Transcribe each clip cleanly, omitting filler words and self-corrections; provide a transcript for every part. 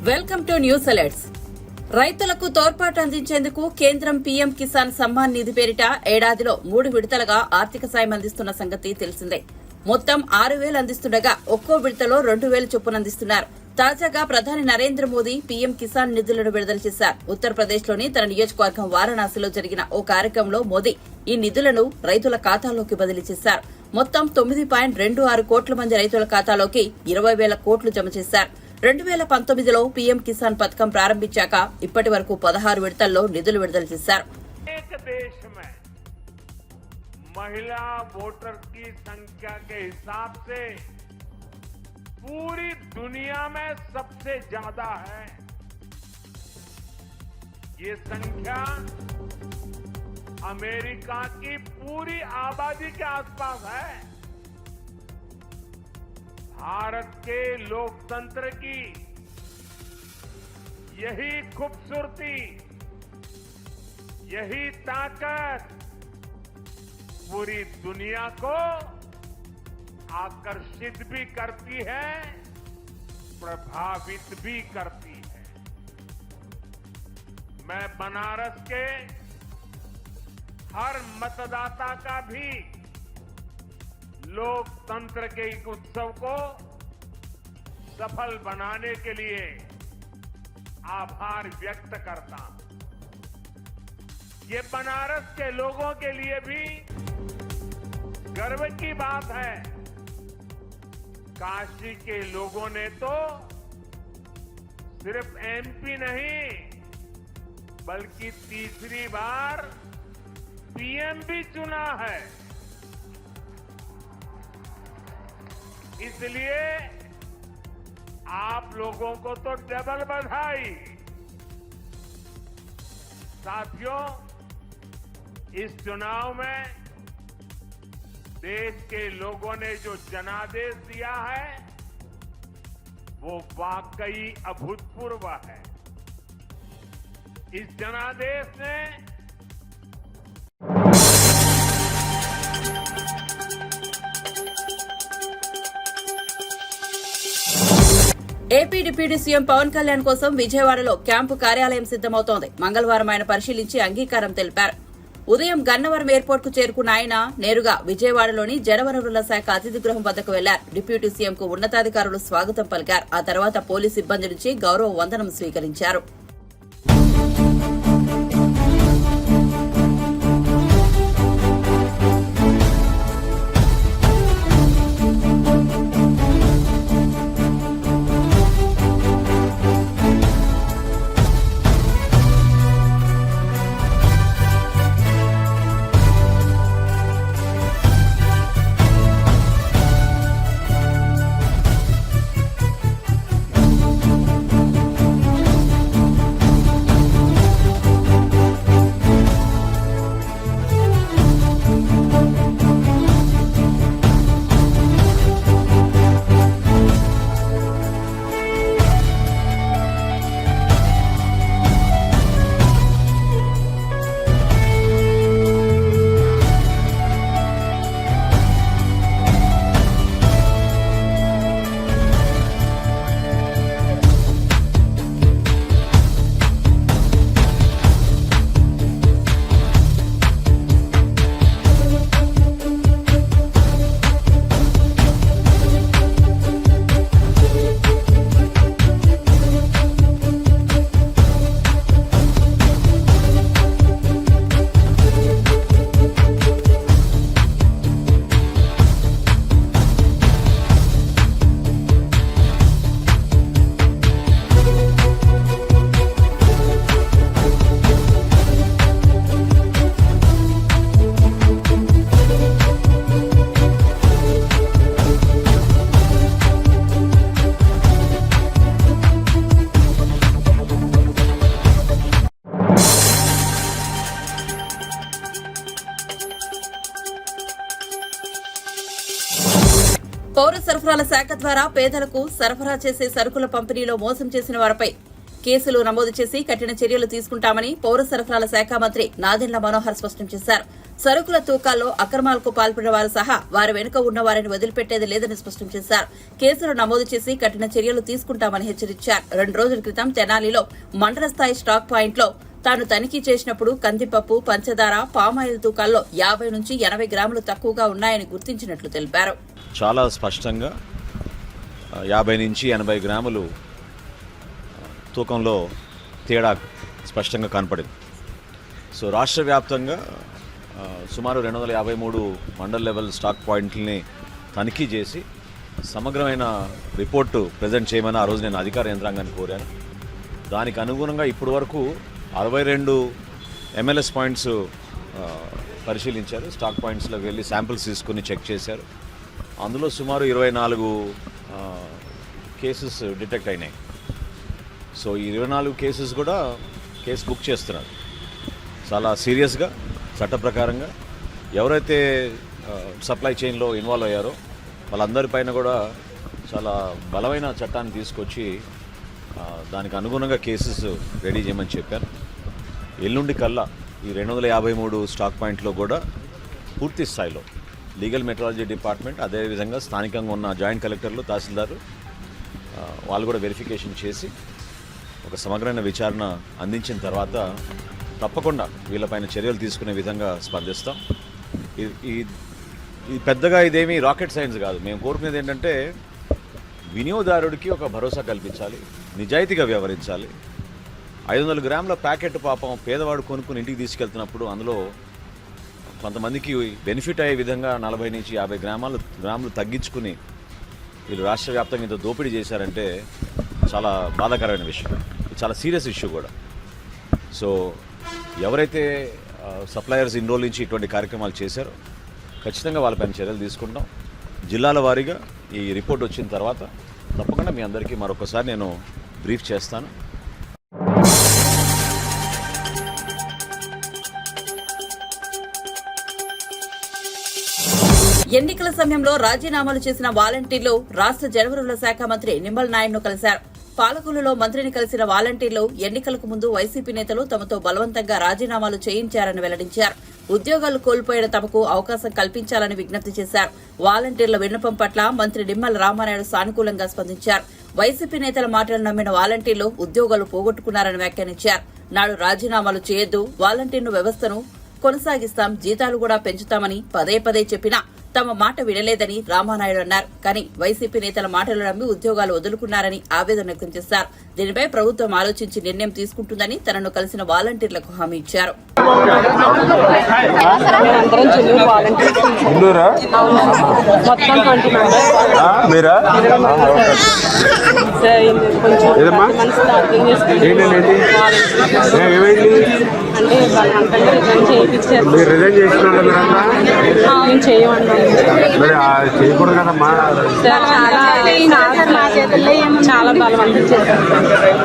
Welcome to news alerts. రైతులకు తోడ్పాటు అందించేందుకు కేంద్రం పీఎం కిసాన్ సమ్మాన్ నిధి పేరిట ఏడాదిలో 3 విడతలుగా ఆర్థిక సాయం అందిస్తున్న సంగతి తెలిసిందే. మొత్తం 6,000 అందిస్తుండగా ఒక్కో విడతలో 2,000 చొప్పున అందిస్తున్నారు. తాజాగా ప్రధాని నరేంద్ర మోదీ పీఎం కిసాన్ నిధులను విడుదల చేశారు. ఉత్తరప్రదేశ్లోని తన నియోజకవర్గం వారణాసిలో జరిగిన ఓ కార్యక్రమంలో మోదీ ఈ నిధులను రైతుల ఖాతాలోకి బదిలీ చేశారు. మొత్తం 9.26 కోట్ల మంది రైతుల ఖాతాలోకి 20,000 కోట్లు జమ చేశారు. 2019లో పీఎం కిసాన్ పథకం ప్రారంభించాక ఇప్పటి వరకు 16 విడతల్లో నిధులు విడుదల చేశారు. महिला वोटर की संख्या के हिसाब से पूरी दुनिया में सबसे ज्यादा है. ये संख्या अमेरिका की पूरी आबादी के आसपास है. भारत के लोकतंत्र की यही खूबसूरती, यही ताकत पूरी दुनिया को आकर्षित भी करती है, प्रभावित भी करती है. मैं बनारस के हर मतदाता का भी लोकतंत्र के एक उत्सव को सफल बनाने के लिए आभार व्यक्त करता हूं. ये बनारस के लोगों के लिए भी गर्व की बात है. काशी के लोगों ने तो सिर्फ एमपी नहीं बल्कि तीसरी बार पीएम भी चुना है. इसलिए आप लोगों को तो डबल बधाई. साथियों, इस चुनाव में देश के लोगों ने जो जनादेश दिया है वो वाकई अभूतपूर्व है. इस जनादेश ने AP deputy CM Pawan Kalyan కోసం విజయవాడలో క్యాంపు కార్యాలయం సిద్దమవుతోంది. మంగళవారం ఆయన పరిశీలించి అంగీకారం తెలిపారు. ఉదయం గన్నవరం ఎయిర్పోర్ట్ కు చేరుకున్న ఆయన నేరుగా విజయవాడలోని జలవనరుల శాఖ అతిథి గృహం వద్దకు వెళ్లారు. డిప్యూటీ సీఎంకు ఉన్నతాధికారులు స్వాగతం పలికారు. ఆ తర్వాత పోలీసు సిబ్బంది నుంచి గౌరవ వందనం స్వీకరించారు. పౌర సరఫరాల శాఖ ద్వారా పేదలకు సరఫరా చేసే సరుకుల పంపిణీలో మోసం చేసిన వారిపై కేసులు నమోదు చేసి కఠిన చర్యలు తీసుకుంటామని పౌర సరఫరాల శాఖ మంత్రి నాదెండ్ల మనోహర్ స్పష్టం చేశారు. సరుకుల తూకాల్లో అక్రమాలకు పాల్పడిన వారు సహా వారి వెనుక ఉన్న వారిని వదిలిపెట్టేది లేదని స్పష్టం చేశారు. కేసులు నమోదు చేసి కఠిన చర్యలు తీసుకుంటామని హెచ్చరించారు. 2 రోజుల క్రితం తెనాలిలో మండల స్థాయి స్టాక్ పాయింట్లో తాను తనిఖీ చేసినప్పుడు కందిపప్పు, పంచదార, పామాయిల్ తూకాల్లో 50 నుంచి 80 గ్రాములు తక్కువగా ఉన్నాయని గుర్తించినట్లు తెలిపారు. చాలా స్పష్టంగా 50 నుంచి 80 గ్రాములు తూకంలో తేడా స్పష్టంగా కనపడింది. సో రాష్ట్ర వ్యాప్తంగా సుమారు 253 మండల్ లెవెల్ స్టాక్ పాయింట్లని తనిఖీ చేసి సమగ్రమైన రిపోర్టు ప్రజెంట్ చేయమని ఆ రోజు నేను అధికార యంత్రాంగాన్ని కోరాను. దానికి అనుగుణంగా ఇప్పటి వరకు 62 MLS పాయింట్స్ పరిశీలించారు. స్టాక్ పాయింట్స్లోకి వెళ్ళి శాంపిల్స్ తీసుకుని చెక్ చేశారు. అందులో సుమారు 24 కేసెస్ డిటెక్ట్ అయినాయి. సో ఈ 24 కేసెస్ కూడా కేసు బుక్ చేస్తున్నారు. చాలా సీరియస్గా చట్ట ప్రకారంగా ఎవరైతే సప్లై చైన్లో ఇన్వాల్వ్ అయ్యారో వాళ్ళందరిపైన కూడా చాలా బలమైన చట్టాన్ని తీసుకొచ్చి దానికి అనుగుణంగా కేసెస్ రెడీ చేయమని చెప్పాను. ఎల్లుండి కల్లా ఈ 253 స్టాక్ పాయింట్లో కూడా పూర్తి స్థాయిలో లీగల్ మెట్రాలజీ డిపార్ట్మెంట్, అదేవిధంగా స్థానికంగా ఉన్న జాయింట్ కలెక్టర్లు, తహసీల్దారు వాళ్ళు కూడా వెరిఫికేషన్ చేసి ఒక సమగ్రమైన విచారణ అందించిన తర్వాత తప్పకుండా వీళ్ళపైన చర్యలు తీసుకునే విధంగా స్పందిస్తాం. ఈ పెద్దగా ఇదేమీ రాకెట్ సైన్స్ కాదు. మేము కోరుకునేది ఏంటంటే వినియోగదారుడికి ఒక భరోసా కల్పించాలి, నిజాయితీగా వ్యవహరించాలి. 500 గ్రాముల ప్యాకెట్ పాపం పేదవాడు కొనుక్కుని ఇంటికి తీసుకెళ్తున్నప్పుడు అందులో కొంతమందికి బెనిఫిట్ అయ్యే విధంగా 40 నుంచి 50 గ్రాములు తగ్గించుకుని వీళ్ళు రాష్ట్ర వ్యాప్తంగా ఇంత దోపిడీ చేశారంటే చాలా బాధాకరమైన విషయం. ఇది చాలా సీరియస్ ఇష్యూ కూడా. సో ఎవరైతే సప్లయర్స్ ఇన్ని రోజుల నుంచి ఇటువంటి కార్యక్రమాలు చేశారో ఖచ్చితంగా వాళ్ళపైన చర్యలు తీసుకుంటాం. జిల్లాల వారీగా ఈ రిపోర్ట్ వచ్చిన తర్వాత తప్పకుండా మీ అందరికీ మరొకసారి నేను బ్రీఫ్ చేస్తాను. ఎన్నికల సమయంలో రాజీనామాలు చేసిన వాలంటీర్లు రాష్ట్ర జలవనరుల శాఖ మంత్రి నిమ్మల్ నాయుడును కలిశారు. పాలకొల్లులో మంత్రిని కలిసిన వాలంటీర్లు ఎన్నికలకు ముందు వైసీపీ నేతలు తమతో బలవంతంగా రాజీనామాలు చేయించారని వెల్లడించారు. ఉద్యోగాలు కోల్పోయిన తమకు అవకాశం కల్పించాలని విజ్ఞప్తి చేశారు. వాలంటీర్ల విన్నపం పట్ల మంత్రి నిమ్మల రామానాయుడు సానుకూలంగా స్పందించారు. వైసీపీ నేతల మాటలు నమ్మిన వాలంటీర్లు ఉద్యోగాలు పోగొట్టుకున్నారని వ్యాఖ్యానించారు. నాడు రాజీనామాలు చేయొద్దు, వాలంటీర్ను వ్యవస్థను కొనసాగిస్తాం, జీతాలు కూడా పెంచుతామని పదే పదే చెప్పినా తమ మాట వినలేదని రామానాయుడు అన్నారు. కానీ వైసీపీ నేతల మాటలు నమ్మి ఉద్యోగాలు వదులుకున్నారని ఆవేదన వ్యక్తం చేశారు. దీనిపై ప్రభుత్వం ఆలోచించి నిర్ణయం తీసుకుంటుందని తనను కలిసిన వాలంటీర్లకు హామీ ఇచ్చారు. చేయకూడదు కదమ్మా. చాలా బలవంతం చేశారు.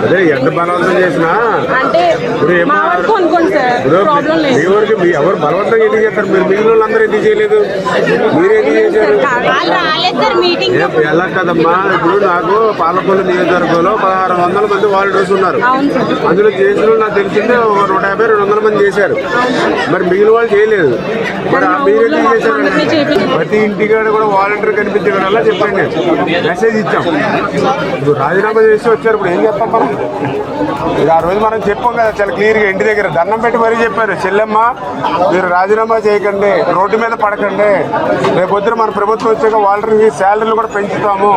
అదే ఎంత బలవంతం చేసినా అంటే మా వరకు అనుకోండి సార్, ప్రాబ్లం లేదు. ఎవరు బలవంతంగా ఎందుకు చేస్తారు? మీరు మిగిలిన వాళ్ళందరూ ఎందుకు చేయలేదు? మీరేం చేశారు? ఎలా కదమ్మా. ఇప్పుడు నాకు పాలకొల్లు నియోజకవర్గంలో 1600 మంది వాలంటీర్స్ ఉన్నారు. అందులో చేసిన నాకు తెలిసిందే 150-200 మంది చేశారు. మరి మిగిలిన వాళ్ళు చేయలేదు. మరి మీరేం చేశారు? ప్రతి ఇంటికాడ కూడా వాలంటీర్ కనిపించగల చెప్పండి, మెసేజ్ ఇచ్చాం. ఇప్పుడు రాజీనామా చేసి వచ్చారు. ఇప్పుడు ఏం చెప్తాం మనం? ఇది ఆ రోజు మనం చెప్పాం కదా చాలా క్లియర్గా, ఇంటి దగ్గర దండం పెట్టి మరీ చెప్పారు, చెల్లెమ్మ మీరు రాజీనామా చేయకండి, రోడ్డు మీద పడకండి, రేపు పొద్దున మన ప్రభుత్వం వచ్చాక వాలంటీర్కి శాలరీలు కూడా పెంచుతాము,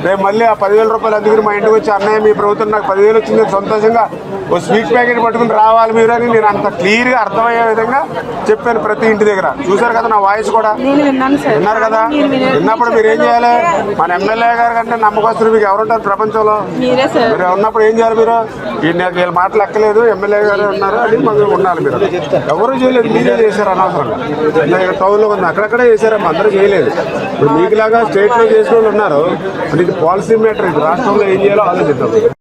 రేపు మళ్ళీ ఆ 10,000 రూపాయలు అందుకని మా ఇంటికి వచ్చి అన్నయ్య మీ ప్రభుత్వం నాకు 10,000 వచ్చింది సంతోషంగా ఓ స్వీట్ ప్యాకెట్ పట్టుకుని రావాలి మీరు అని నేను అంత క్లియర్గా అర్థమయ్యే విధంగా చెప్పాను ప్రతి ఇంటి దగ్గర. చూసారు కదా నా వాయిస్ కూడా విన్నారు కదా. విన్నప్పుడు మీరు ఏం చేయాలి? మన ఎమ్మెల్యే గారు కంటే నమ్మకస్తులు మీకు ఎవరుంటారు ప్రపంచంలో? మీరు ఉన్నప్పుడు ఏం చేయాలి? మీరు వీళ్ళ మాటలు ఎక్కలేదు, ఎమ్మెల్యే గారు ఉన్నారు అని మాకు ఉండాలి. మీరు ఎవరు చేయలేదు, మీరే చేశారు అనవసరంగా. టౌన్లో ఉంది అక్కడక్కడే చేశారమ్మా, అందరూ చేయలేదు. ఇప్పుడు మీకులాగా స్టేట్లో చేసిన వాళ్ళు ఉన్నారు. ఇది పాలసీ మ్యాటర్. ఇది రాష్ట్రంలో ఏం చేయాలో ఆలోచిద్దాం.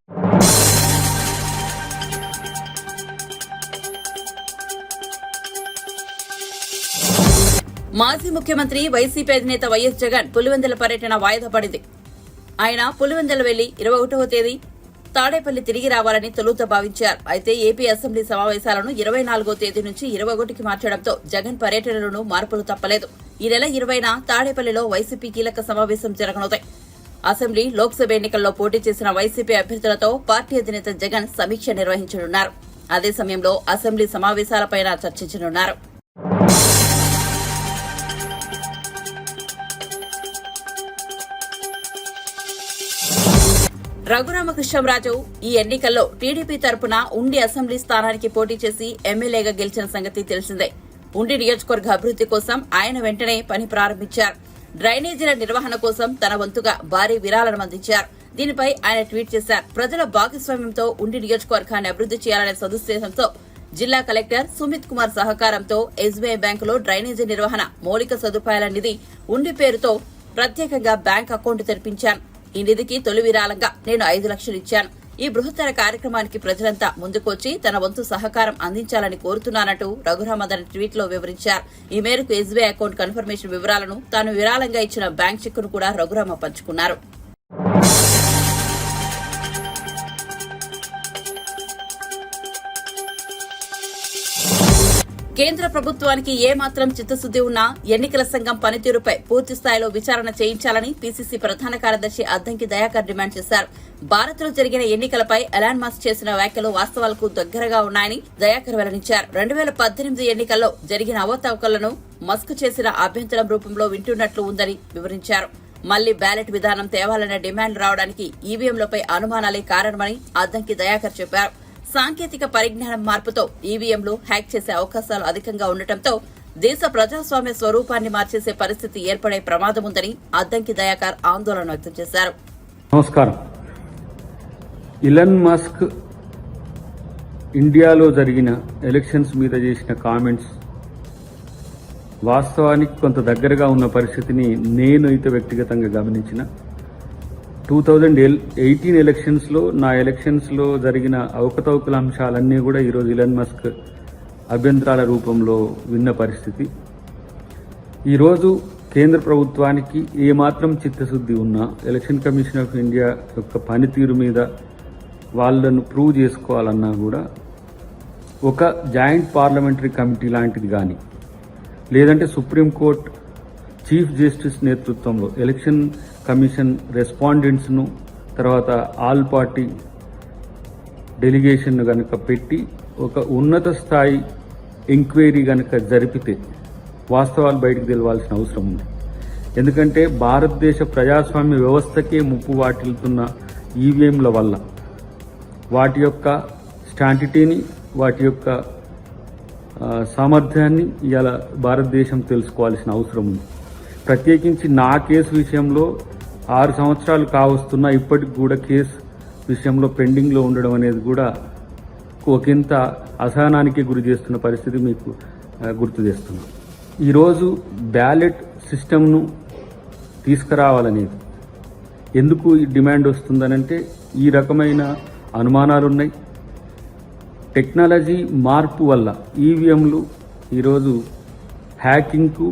మాజీ ముఖ్యమంత్రి వైసీపీ అధినేత వైఎస్ జగన్ పులివెందుల పర్యటన వాయిదా పడింది. ఆయన పులివెందుల వెళ్లి 21వ తేదీ తాడేపల్లి తిరిగి రావాలని తొలుత భావించారు. అయితే ఏపీ అసెంబ్లీ సమావేశాలను 24వ తేదీ నుంచి 21కి మార్చడంతో జగన్ పర్యటనలోనూ మార్పులు తప్పలేదు. ఈ నెల 20న తాడేపల్లిలో వైసీపీ కీలక సమావేశం జరగనుంది. అసెంబ్లీ, లోక్సభ ఎన్నికల్లో పోటీ చేసిన వైసీపీ అభ్యర్థులతో పార్టీ అధినేత జగన్ సమీక్ష నిర్వహించనున్నారు. అదే సమయంలో అసెంబ్లీ సమావేశాలపైన చర్చించనున్నారు. రఘురామకృష్ణంరాజు ఈ ఎన్నికల్లో టీడీపీ తరపున ఉండి అసెంబ్లీ స్థానానికి పోటీ చేసి ఎమ్మెల్యేగా గెలిచిన సంగతి తెలిసిందే. ఉండి నియోజకవర్గ అభివృద్ది కోసం ఆయన వెంటనే పని ప్రారంభించారు. డ్రైనేజీల నిర్వహణ కోసం తన వంతుగా భారీ విరాళం అందించారు. దీనిపై ఆయన ట్వీట్ చేశారు. ప్రజల భాగస్వామ్యంతో ఉండి నియోజకవర్గాన్ని అభివృద్ది చేయాలనే సదుద్దేశంతో జిల్లా కలెక్టర్ సుమిత్ కుమార్ సహకారంతో ఎస్బీఐ బ్యాంకులో డ్రైనేజీ నిర్వహణ, మౌలిక సదుపాయాల నిధి ఉండి పేరుతో ప్రత్యేకంగా బ్యాంక్ అకౌంట్ తెరిపించాను. ఈ నిధికి తొలి విరాళంగా నేను 5 లక్షలు ఇచ్చాను. ఈ బృహత్తర కార్యక్రమానికి ప్రజలంతా ముందుకొచ్చి తన వంతు సహకారం అందించాలని కోరుతున్నానంటూ రఘురామ తన ట్వీట్లో వివరించారు. ఈ మేరకు ఎస్బీఐ అకౌంట్ కన్ఫర్మేషన్ వివరాలను, తాను విరాళంగా ఇచ్చిన బ్యాంక్ చెక్కును కూడా రఘురామ పంచుకున్నారు. కేంద్ర ప్రభుత్వానికి ఏమాత్రం చిత్తశుద్ది ఉన్నా ఎన్నికల సంఘం పనితీరుపై పూర్తి స్థాయిలో విచారణ చేయించాలని పీసీసీ ప్రధాన కార్యదర్శి అద్దంకి దయాకర్ డిమాండ్ చేశారు. భారత్లో జరిగిన ఎన్నికలపై ఎలాన్ మస్క్ చేసిన వ్యాఖ్యలు వాస్తవాలకు దగ్గరగా ఉన్నాయని దయాకర్ వెల్లడించారు. 2018 ఎన్నికల్లో జరిగిన అవకతవకలను మస్క్ చేసిన అభ్యంతరం రూపంలో వింటున్నట్లు ఉందని వివరించారు. మళ్లీ బ్యాలెట్ విధానం తేవాలన్న డిమాండ్ రావడానికి ఈవీఎంలపై అనుమానాలే కారణమని అద్దంకి దయాకర్ చెప్పారు. సాంకేతిక పరిజ్ఞానం మార్పుతో ఈవీఎంలు హ్యాక్ చేసే అవకాశాలు అధికంగా ఉండటంతో దేశ ప్రజాస్వామ్య స్వరూపాన్ని మార్చేసే పరిస్థితి ఏర్పడే ప్రమాదముందని అద్దంకి దయాకర్ ఆందోళన వ్యక్తం చేశారు. నమస్కారం. ఇలన్ మస్క్ ఇండియాలో జరిగిన ఎలక్షన్స్ మీద చేసిన కామెంట్స్ వాస్తవానికి కొంత దగ్గరగా ఉన్న పరిస్థితిని నేను అయితే వ్యక్తిగతంగా గమనించిన. 2018 ఎలక్షన్స్లో నా ఎలక్షన్స్లో జరిగిన అవకతవకల అంశాలన్నీ కూడా ఈరోజు ఇలన్ మస్క్ అభ్యంతరాల రూపంలో విన్న పరిస్థితి. ఈరోజు కేంద్ర ప్రభుత్వానికి ఏమాత్రం చిత్తశుద్ధి ఉన్నా ఎలక్షన్ కమిషన్ ఆఫ్ ఇండియా యొక్క పనితీరు మీద వాళ్ళను ప్రూవ్ చేసుకోవాలన్నా కూడా ఒక జాయింట్ పార్లమెంటరీ కమిటీ లాంటిది కానీ, లేదంటే సుప్రీంకోర్టు చీఫ్ జస్టిస్ నేతృత్వంలో ఎలక్షన్ కమిషన్ రెస్పాండెంట్స్ను, తర్వాత ఆల్ పార్టీ డెలిగేషన్ను కనుక పెట్టి ఒక ఉన్నత స్థాయి ఎంక్వైరీ కనుక జరిపితే వాస్తవాలు బయటకు తెలవాల్సిన అవసరం ఉంది. ఎందుకంటే భారతదేశ ప్రజాస్వామ్య వ్యవస్థకే ముప్పు వాటిల్తున్న ఈవీఎంల వల్ల వాటి యొక్క స్టాంటిటీని, వాటి యొక్క సామర్థ్యాన్ని ఇవాళ భారతదేశం తెలుసుకోవాల్సిన అవసరం ఉంది. ప్రత్యేకించి నా కేసు విషయంలో 6 సంవత్సరాలు కావస్తున్నా ఇప్పటికి కూడా కేసు విషయంలో పెండింగ్లో ఉండడం అనేది కూడా ఒకంత అసహనానికి గురి చేస్తున్న పరిస్థితి మీకు గుర్తు చేస్తున్నాం. ఈరోజు బ్యాలెట్ సిస్టమ్ను తీసుకురావాలనేది ఎందుకు ఈ డిమాండ్ వస్తుందనంటే ఈ రకమైన అనుమానాలున్నాయి. టెక్నాలజీ మార్పు వల్ల ఈవీఎంలు ఈరోజు హ్యాకింగ్కు,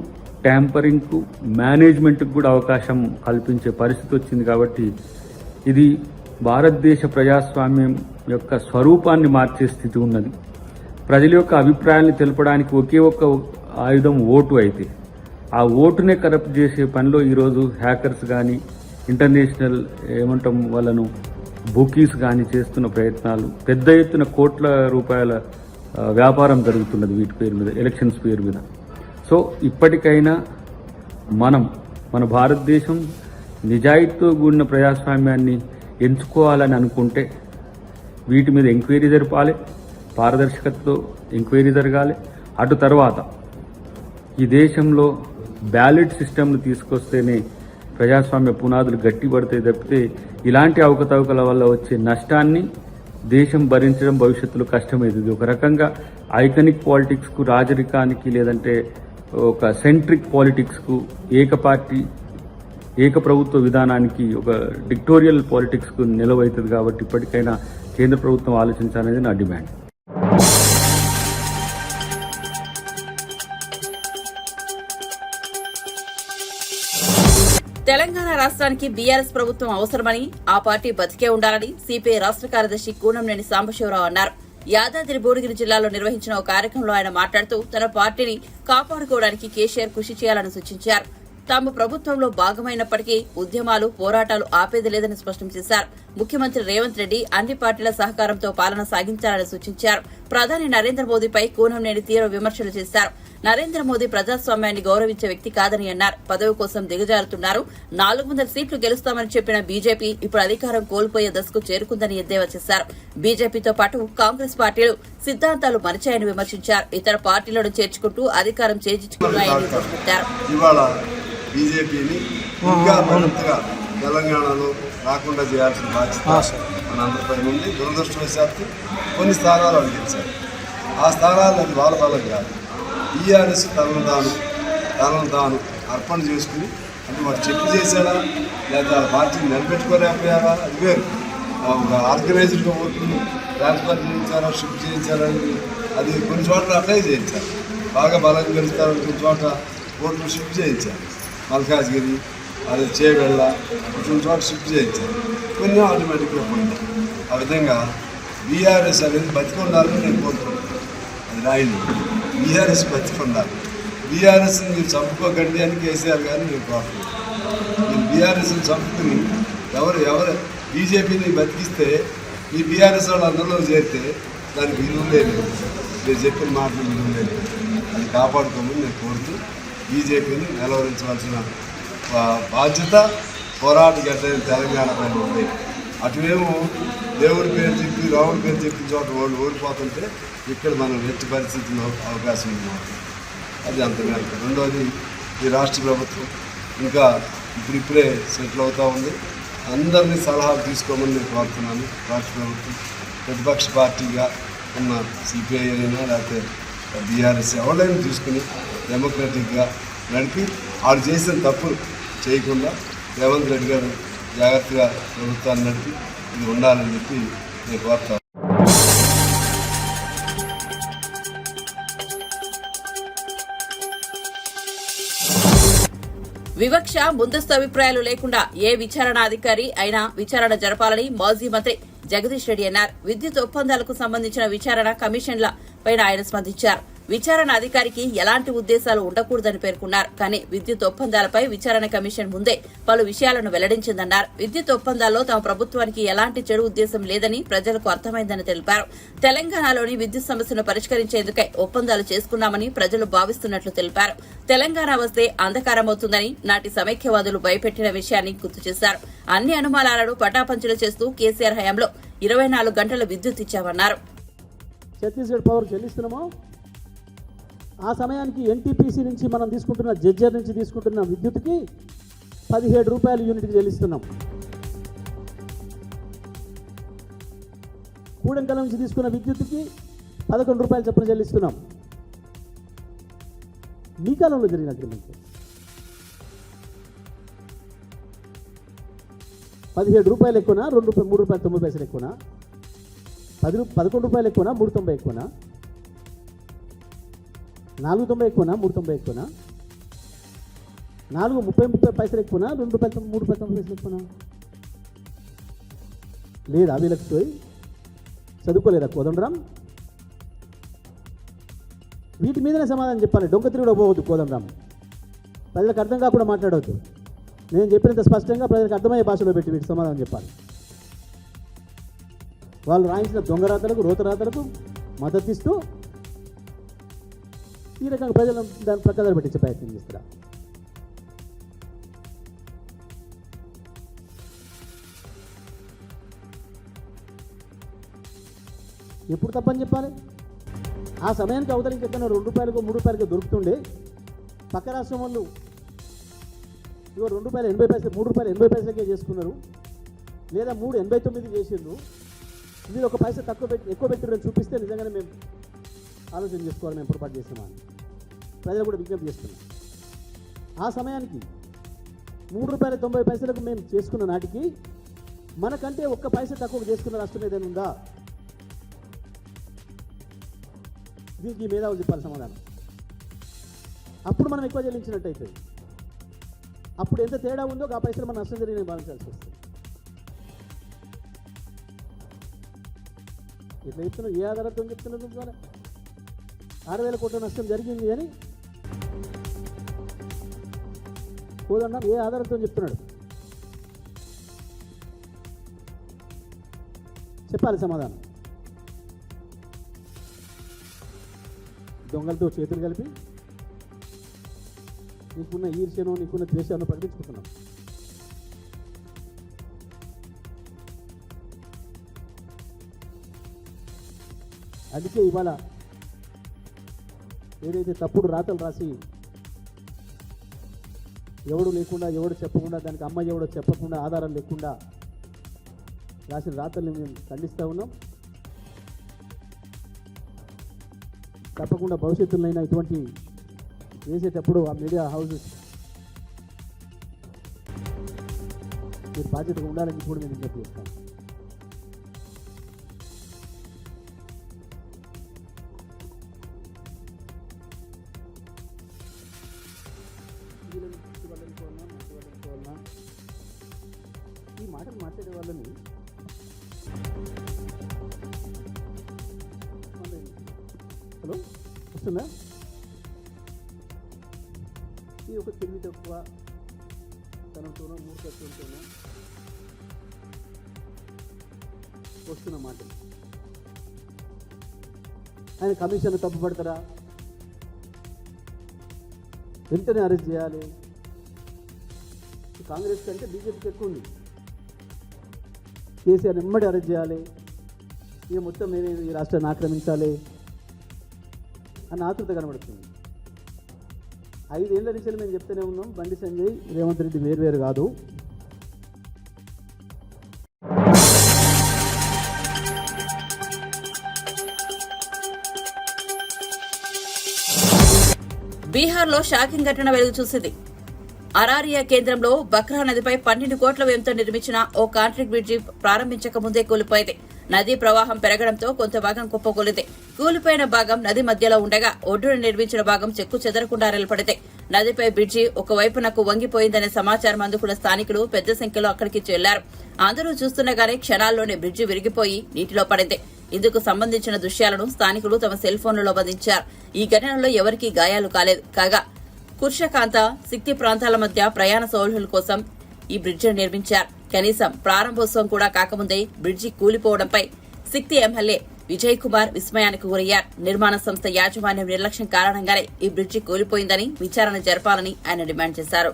ట్యాంపరింగ్కు, మేనేజ్మెంట్కు కూడా అవకాశం కల్పించే పరిస్థితి వచ్చింది. కాబట్టి ఇది భారతదేశ ప్రజాస్వామ్యం యొక్క స్వరూపాన్ని మార్చే స్థితి ఉన్నది. ప్రజల యొక్క అభిప్రాయాన్ని తెలపడానికి ఒకే ఒక్క ఆయుధం ఓటు అయితే ఆ ఓటునే కరప్ట్ చేసే పనిలో ఈరోజు హ్యాకర్స్ కానీ, ఇంటర్నేషనల్ వాళ్ళను బుకీస్ కానీ చేస్తున్న ప్రయత్నాలు, పెద్ద ఎత్తున కోట్ల రూపాయల వ్యాపారం జరుగుతున్నది వీటి పేరు మీద, ఎలక్షన్స్ పేరు మీద. సో ఇప్పటికైనా మన భారతదేశం నిజాయితీతో కూడిన ప్రజాస్వామ్యాన్ని ఎంచుకోవాలని అనుకుంటే వీటి మీద ఎంక్వైరీ జరపాలి, పారదర్శకతతో ఎంక్వైరీ జరగాలి. అటు తర్వాత ఈ దేశంలో బ్యాలెట్ సిస్టమ్ను తీసుకొస్తేనే ప్రజాస్వామ్య పునాదులు గట్టిపడతాయి తప్పితే ఇలాంటి అవకతవకల వల్ల వచ్చే నష్టాన్ని దేశం భరించడం భవిష్యత్తులో కష్టమవుతుంది. ఒక రకంగా ఐకానిక్ పాలిటిక్స్కు, రాజరికానికి, లేదంటే ఒక సెంట్రిక్ పాలిటిక్స్కు, ఏక ప్రభుత్వ విధానానికి, ఒక డిక్టోరియల్ పాలిటిక్స్కు నిలవవుతుంది. కాబట్టి ఇప్పటికైనా కేంద్ర ప్రభుత్వం ఆలోచించాలనేది నా డిమాండ్. తెలంగాణ రాష్ట్రానికి బీఆర్ఎస్ ప్రభుత్వం అవసరమని, ఆ పార్టీ బతికే ఉండాలని సిపిఐ రాష్ట్ర కార్యదర్శి కూనంనేని సాంబశివరావు అన్నారు. యాదాద్రి భువనగిరి జిల్లాలో నిర్వహించిన ఒక కార్యక్రమంలో ఆయన మాట్లాడుతూ తన పార్టీని కాపాడుకోవడానికి కేసీఆర్ కృషి చేయాలని సూచించారు. తాము ప్రభుత్వంలో భాగమైనప్పటికీ ఉద్యమాలు, పోరాటాలు ఆపేది లేదని స్పష్టం చేశారు. ముఖ్యమంత్రి రేవంత్ రెడ్డి అన్ని పార్టీల సహకారంతో పాలన సాగించాలని సూచించారు. ప్రధాని నరేంద్ర మోదీపై కూనంనేని తీవ్ర విమర్శలు చేశారు. నరేంద్ర మోదీ ప్రజాస్వామ్యాన్ని గౌరవించే వ్యక్తి కాదని అన్నారు. పదవి కోసం దిగజారుతున్నారు. 400 సీట్లు గెలుస్తామని చెప్పిన బీజేపీ ఇప్పుడు అధికారం కోల్పోయే దశకు చేరుకుందని ఎద్దేవా చేశారు. బీజేపీతో పాటు కాంగ్రెస్ పార్టీలు సిద్ధాంతాలు మరిచాయని విమర్శించారు. ఇతర పార్టీలను చేర్చుకుంటూ అధికారం చేజించుకున్నాయని దుయ్యబట్టారు. బీజేపీని ఇంకా మరింతగా తెలంగాణలో రాకుండా చేయాల్సిన బాధ్యత మనందరిపై ఉంది. దురదృష్టవశాత్తు కొన్ని స్థానాలు వాళ్ళు గెలిచారు. ఆ స్థానాలు అది వాళ్ళ బలం కాదు. టీఆర్ఎస్ తనను తాను అర్పణ చేసుకుని, అంటే వాడు చెప్పు చేశాడా లేదా పార్టీని నిలబెట్టుకోలేకపోయారా అది వేరు. ఆర్గనైజ్డ్గా ఓట్లు ట్రాన్స్ఫర్ చేయించారా, షిఫ్ట్ చేయించారా అది కొన్ని చోట్ల అప్లై చేయించారు. బాగా బలంగా గెలుస్తారని కొన్ని చోట్ల ఓట్లు షిఫ్ట్ చేయించారు. మల్కాజ్గిరి, అది చేవెళ్ళ, కొన్ని చోట్ల షిఫ్ట్ చేయించారు. కొన్ని ఆటోమేటిక్గా పొందారు. ఆ విధంగా బీఆర్ఎస్ అనేది బతికొండాలని నేను కోరుకుంటున్నాను. అది రాయింది. బీఆర్ఎస్ బతికొండాలి. బీఆర్ఎస్ని మీరు చంపుకోకండి అని కేసీఆర్ గారిని నేను కోరుకుంటున్నాను. మీరు బీఆర్ఎస్ని చంపుకుని ఎవరు బీజేపీని బతికిస్తే ఈ బీఆర్ఎస్ వాళ్ళు అందరిలో చేరితే దానికి విలువ లేదు. మీరు చెప్పిన మాటలు విలువ లేదు. అది కాపాడుకోమని నేను కోరుతూ బీజేపీని నిలవరించవలసిన బాధ్యత పోరాట గడ్డైన తెలంగాణ పైన ఉంది. అటువేమో దేవుడి పేరు చెప్పి, రాముడి పేరు చెప్పిన చోట వాళ్ళు ఓడిపోతుంటే ఇక్కడ మనం ఎట్టి పరిస్థితుల్లో అవకాశం ఉంది. అది అంతమేరకు. రెండోది, ఈ రాష్ట్ర ప్రభుత్వం ఇంకా ఇప్పుడిప్పుడే సెటిల్ అవుతూ ఉంది. అందరినీ సలహాలు తీసుకోమని నేను కోరుతున్నాను. రాష్ట్ర ప్రభుత్వం ప్రతిపక్ష పార్టీగా ఉన్న సిపిఐ అయినా లేకపోతే బీఆర్ఎస్ ఎవరైనా తీసుకుని డెమోక్రటిక్గా నడిపి వాళ్ళు చేసిన తప్పులు చేయకుండా రేవంత్ రెడ్డి గారు జాగ్రత్తగా ప్రభుత్వాన్ని నడిపి ఇది ఉండాలని చెప్పి నేను కోరుతాను. వివక్ష, ముందస్తు అభిప్రాయాలు లేకుండా ఏ విచారణాధికారి అయినా విచారణ జరపాలని మాజీ మంత్రి జగదీష్ రెడ్డి అన్నారు. విద్యుత్ ఒప్పందాలకు సంబంధించిన విచారణ కమిషన్ల పైన ఆయన స్పందించారు. విచారణ అధికారికి ఎలాంటి ఉద్దేశాలు ఉండకూడదని పేర్కొన్నారు. కానీ విద్యుత్ ఒప్పందాలపై విచారణ కమిషన్ ముందే పలు విషయాలను వెల్లడించిందన్నారు. విద్యుత్ ఒప్పందాల్లో తమ ప్రభుత్వానికి ఎలాంటి చెడు ఉద్దేశం లేదని ప్రజలకు అర్థమైందని తెలిపారు. తెలంగాణలోని విద్యుత్ సమస్యను పరిష్కరించేందుకే ఒప్పందాలు చేసుకున్నామని ప్రజలు భావిస్తున్నట్లు తెలిపారు. తెలంగాణ వస్తే అంధకారమవుతుందని నాటి సమైక్యవాదులు భయపెట్టిన విషయాన్ని గుర్తు చేశారు. అన్ని అనుమానాలను పటాపంచలు చేస్తూ కేసీఆర్ హయాంలో 24 గంటల విద్యుత్ ఇచ్చామన్నారు. ఛత్తీస్గఢ్ పవర్ చెల్లిస్తున్నామో ఆ సమయానికి ఎన్టీపీసీ నుంచి మనం తీసుకుంటున్న జడ్జర్ నుంచి తీసుకుంటున్న విద్యుత్కి 17 రూపాయలు యూనిట్కి చెల్లిస్తున్నాం. కూడంకల నుంచి తీసుకున్న విద్యుత్కి 11 రూపాయలు చొప్పున చెల్లిస్తున్నాం. మీ కాలంలో జరిగిన అగ్రిమెంట్ 17 రూపాయలు ఎక్కువనా, 3 రూపాయలు 90 పైసలు ఎక్కువనా, 11 రూపాయలు ఎక్కువనా, 3.90 ఎక్కువనా, 4.90 ఎక్కువనా, 3.90 ఎక్కువనా, 4.30 పైసలు ఎక్కువనా, 2 రూపాయలు 3 రూపాయలు 90 పైసలు ఎక్కువనా? లేదా వీళ్ళకి పోయి చదువుకోలేదా కోదండరాం? వీటి మీదనే సమాధానం చెప్పాలి. డొంక తిరుగుడు పోవద్దు కోదండరాం. ప్రజలకు అర్థం కాకుండా మాట్లాడవద్దు. నేను చెప్పినంత స్పష్టంగా ప్రజలకు అర్థమయ్యే భాషలో పెట్టి వీటి సమాధానం చెప్పాలి. వాళ్ళు రాయించిన దొంగ రాతలకు, రోత రాతలకు మద్దతిస్తూ ఈ రకంగా ప్రజలను దాని ప్రకారం పెట్టించే ప్రయత్నం చేస్తారు. ఎప్పుడు తప్పని చెప్పాలి? ఆ సమయానికి అవతల ఇంకెక్కడో 2 రూపాయలకు 3 రూపాయలకు దొరుకుతుండే పక్క రాష్ట్రం వాళ్ళు ఇగో 2 రూపాయలు 80 పైసలు 3 రూపాయలు 80 పైసలకే చేసుకున్నారు, లేదా 3.89 చేసిండ్రు. మీరు ఒక పైసా ఎక్కువ పెట్టిరని చూపిస్తే నిజంగానే మేము ఆలోచన చేసుకోవాలి, మేము పొరపాటు చేస్తామని ప్రజలు కూడా విజ్ఞప్తి చేస్తున్నాం. ఆ సమయానికి 3 రూపాయల 90 పైసలకు మేము చేసుకున్న నాటికి మనకంటే ఒక్క పైసా తక్కువ చేసుకున్న రాష్ట్రం ఏదైనా ఉందా? దీనికి మేధావులు చెప్పాలి సమాధానం. అప్పుడు మనం ఎక్కువ చెల్లించినట్టయితే అప్పుడు ఎంత తేడా ఉందో ఆ పైసలు మన నష్టం జరిగిన భావించాల్సి వస్తుంది. ఇట్లా చెప్తున్నావు, ఏ ఆధారంతో చెప్తున్నారు ద్వారా 6,000 కోట్ల నష్టం జరిగింది అని కోదన్నా ఏ ఆధారంతో చెప్తున్నాడు? చెప్పాలి సమాధానం. దొంగలతో చేతులు కలిపి నీకున్న ఈర్ష్యను నీకున్న ద్వేషాన్ని ప్రకటించుకుంటున్నాం. అందుకే ఇవాళ ఏదైతే తప్పుడు రాతలు రాసి ఎవడు లేకుండా ఎవడు చెప్పకుండా దానికి అమ్మాయి ఎవడో చెప్పకుండా ఆధారం లేకుండా రాసిన రాతల్ని మేము ఖండిస్తూ ఉన్నాం. తప్పకుండా భవిష్యత్తులోనైనా ఇటువంటి వేసేటప్పుడు ఆ మీడియా హౌసెస్ మీరు బాధ్యతగా ఉండాలని కూడా నేను విజ్ఞప్తి చేస్తాను. ఈ మాటలు మాట్లాడే వాళ్ళని హలో వస్తుందా? ఈ ఒక తెలివి తక్కువ తనంతోనో మూర్ఖత్వంతోనో వస్తున్న మాటలు. ఆయన కమిషన్ తప్పుపడతారా? వెంటనే అరెస్ట్ చేయాలి. కాంగ్రెస్ కంటే బీజేపీకి ఎక్కువ ఉంది. కేసీఆర్ ఎమ్మడి అరెస్ట్ చేయాలి, ఇక మొత్తం నేనే ఈ రాష్ట్రాన్ని ఆక్రమించాలి అన్న ఆతృత కనబడుతుంది. 5 ఏళ్ల నుంచి మేము చెప్తూనే ఉన్నాం, బండి సంజయ్ రేవంత్ రెడ్డి వేరువేరు కాదు. బీహార్లో షాకింగ్ ఘటన వెలుగు చూసింది. అరారియా కేంద్రంలో బక్రా నదిపై 12 కోట్ల వ్యయంతో నిర్మించిన ఓ కాంక్రీట్ బ్రిడ్జి ప్రారంభించక ముందే కూలిపోయింది. నదీ ప్రవాహం పెరగడంతో కొంత భాగం కుప్పకూలింది. కూలిపోయిన భాగం నది మధ్యలో ఉండగా ఒడ్డున నిర్మించిన భాగం చెక్కు చెదరకుండా నిలబడింది. నదిపై బ్రిడ్జి ఒకవైపునకు వంగిపోయిందనే సమాచారం అందుకున్న స్థానికులు పెద్ద సంఖ్యలో అక్కడికి వెళ్లారు. అందరూ చూస్తుండగానే క్షణాల్లోనే బ్రిడ్జి విరిగిపోయి నీటిలో పడింది. ఇందుకు సంబంధించిన దృశ్యాలను స్థానికులు తమ సెల్ ఫోన్లలో బంధించారు. ఈ ఘటనలో ఎవరికీ గాయాలు కాలేదు. కాగా కుర్షకాంత, సిక్తి ప్రాంతాల మధ్య ప్రయాణ సౌలభ్యం కోసం ఈ బ్రిడ్జిని నిర్మించారు. కనీసం ప్రారంభోత్సవం కూడా కాకముందే బ్రిడ్జి కూలిపోవడంపై సిక్తి ఎమ్మెల్యే విజయ్ కుమార్ విస్మయానికి గురయ్యారు. నిర్మాణ సంస్థ యాజమాన్యం నిర్లక్ష్యం కారణంగానే ఈ బ్రిడ్జి కూలిపోయిందని విచారణ జరపాలని ఆయన డిమాండ్ చేశారు.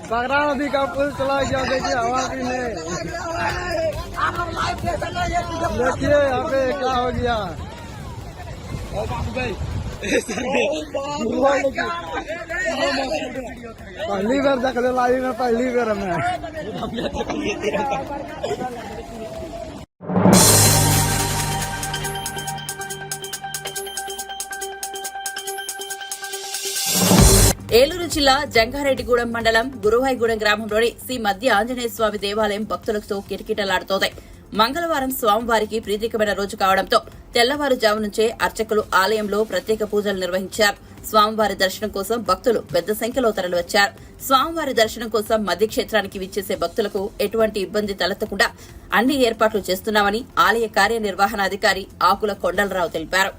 बगरा नदी का पुल चला गया, देखिए हवा भी नहीं। देखिए यहाँ पे क्या हो गया। पहली बार देख लाई में, पहली बार में। ఏలూరు జిల్లా జంగారెడ్డిగూడెం మండలం గురువాయిగూడెం గ్రామంలోని శ్రీ మధ్య ఆంజనేయ స్వామి దేవాలయం భక్తులతో కిటకిటలాడుతోంది. మంగళవారం స్వామివారికి ప్రీతికమైన రోజు కావడంతో తెల్లవారుజాము నుంచే అర్చకులు ఆలయంలో ప్రత్యేక పూజలు నిర్వహించారు. స్వామివారి దర్శనం కోసం భక్తులు పెద్ద సంఖ్యలో తరలివచ్చారు. స్వామివారి దర్శనం కోసం మధ్యక్షేత్రానికి విచ్చేసే భక్తులకు ఎటువంటి ఇబ్బంది తలెత్తకుండా అన్ని ఏర్పాట్లు చేస్తున్నామని ఆలయ కార్యనిర్వహణాధికారి ఆకుల కొండలరావు తెలిపారు.